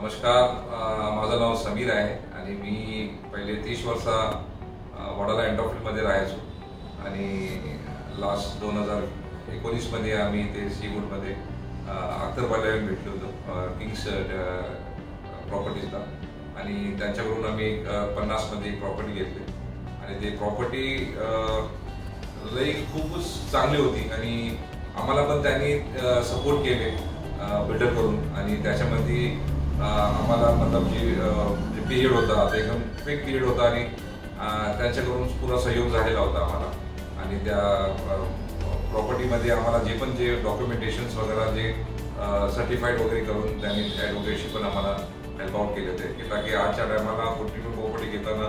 नमस्कार, माझं नाव समीर आहे आणि मी पहिले 30 वर्ष वडाला एंडॉफिलमध्ये राहायचो आणि लास्ट 2019 मध्ये आम्ही ते सीवूडमध्ये अख्तरबाला येऊन भेटलो होतो किंग्स प्रॉपर्टीजला आणि त्यांच्याकडून आम्ही 50 मध्ये प्रॉपर्टी घेतली आणि ते प्रॉपर्टी लई खूपच चांगली होती आणि आम्हाला पण त्यांनी सपोर्ट केले बिल्डर करून आणि त्याच्यामध्ये आम्हाला मतलब जे पिरियड होता ते एकदम क्विक पिरियड होता आणि त्यांच्याकडून पुरा सहयोग झालेला होता आम्हाला आणि त्या प्रॉपर्टीमध्ये आम्हाला जे डॉक्युमेंटेशन्स वगैरे जे सर्टिफाईड वगैरे करून त्यांनी ॲडव्होकेटशी पण आम्हाला हेल्प आउट केले होते की ताकी आजच्या टायमाला कुठली पण प्रॉपर्टी घेताना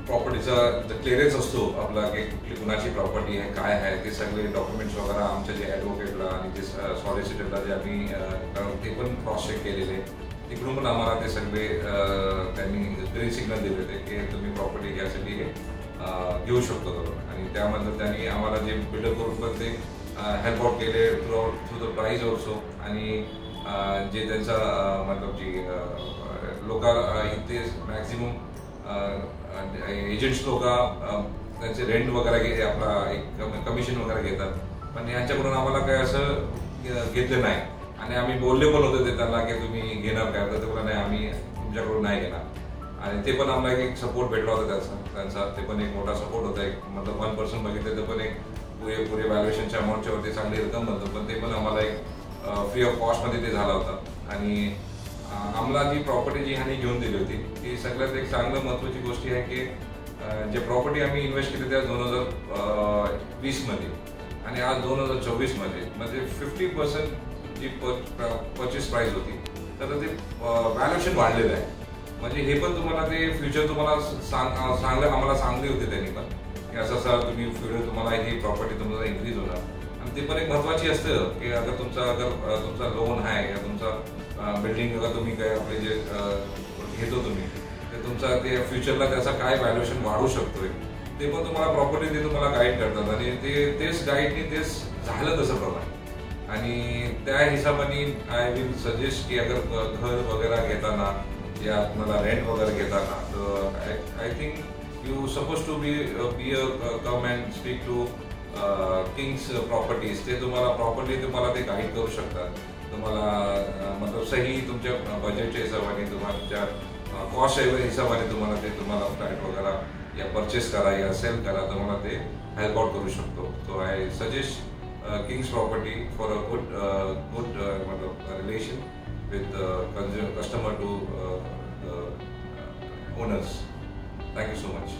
प्रॉपर्टीचा क्लिअरन्स असतो आपला की कुठली कुणाची प्रॉपर्टी आहे काय आहे ते सगळे डॉक्युमेंट्स वगैरे आमच्या जे ॲडव्होकेटला आणि जे सॉलिसिटरला जे आम्ही ते पण क्रॉस चेक केलेले तिकडून पण आम्हाला ते सगळे त्यांनी ग्रीन सिग्नल दिले होते की तुम्ही प्रॉपर्टी घ्यायसाठी हे घेऊ शकतो करून आणि त्यामध्ये त्यांनी आम्हाला जे बिल्डर करून पण ते हेल्प आउट केले थ्रू द प्राईज ऑल्सो आणि जे त्यांचा मतलब जी लोक इथे मॅक्झिमम एजंट्स लोक त्यांचे रेंट वगैरे आपला एक कमिशन वगैरे घेतात पण यांच्याकडून आम्हाला काय असं घेतलं नाही आणि आम्ही बोलले पण होते ते त्यांना की तुम्ही घेणार काय तर ते बोला नाही आम्ही तुमच्याकडून नाही घेणार आणि ते पण आम्हाला एक सपोर्ट भेटला होता त्यांचा ते पण एक मोठा सपोर्ट होता एक मतलब 1% बघितलं तर पण एक पुरे व्हॅल्युएशनच्या अमाऊंटच्या वरती चांगली रक्कम बनतो पण ते पण आम्हाला एक फ्री ऑफ कॉस्टमध्ये ते झाला होता आणि आम्हाला जी प्रॉपर्टी जी ह्यांनी घेऊन दिली होती ती सगळ्यात एक चांगलं महत्त्वाची गोष्ट आहे की जे प्रॉपर्टी आम्ही इन्व्हेस्ट केली त्या 2020 मध्ये आणि आज 2024 मध्ये म्हणजे 50% जी परचेस प्राइस होती तर ते व्हॅल्युएशन वाढलेलं आहे म्हणजे हे पण तुम्हाला ते फ्युचर तुम्हाला आम्हाला सांगले होते त्यांनी पण की असं तुम्ही फ्युचर तुम्हाला ही प्रॉपर्टी तुमचा इन्क्रीज होणार आणि ते पण एक महत्त्वाची असतं की अगर तुमचा लोन आहे या तुमचा बिल्डिंग अगर तुम्ही काय आपले जे घेतो तुम्ही तर तुमचा ते फ्युचरला त्याचा काय व्हॅल्युएशन वाढू शकतोय ते पण तुम्हाला प्रॉपर्टी ते तुम्हाला गाईड करतात आणि तेच गाईडने तेच झालं तसं प्रमाणे आणि त्या हिशोबाने आय विल सजेस्ट की अगर घर वगैरे घेताना या तुम्हाला रेंट वगैरे घेताना तर I think you suppose to be come and speak to Kings Properties ते तुम्हाला प्रॉपर्टी तुम्हाला ते गाईड करू शकतात तुम्हाला मतलब सही तुमच्या बजेटच्या हिशोबाने तुमच्या कॉस्ट हिशोबाने तुम्हाला फ्लॅट वगैरे या परचेस करा या सेल करा तुम्हाला ते हेल्प आउट करू शकतो so I suggest Kings property for a good मतलब relation with customer to owners. Thank you so much.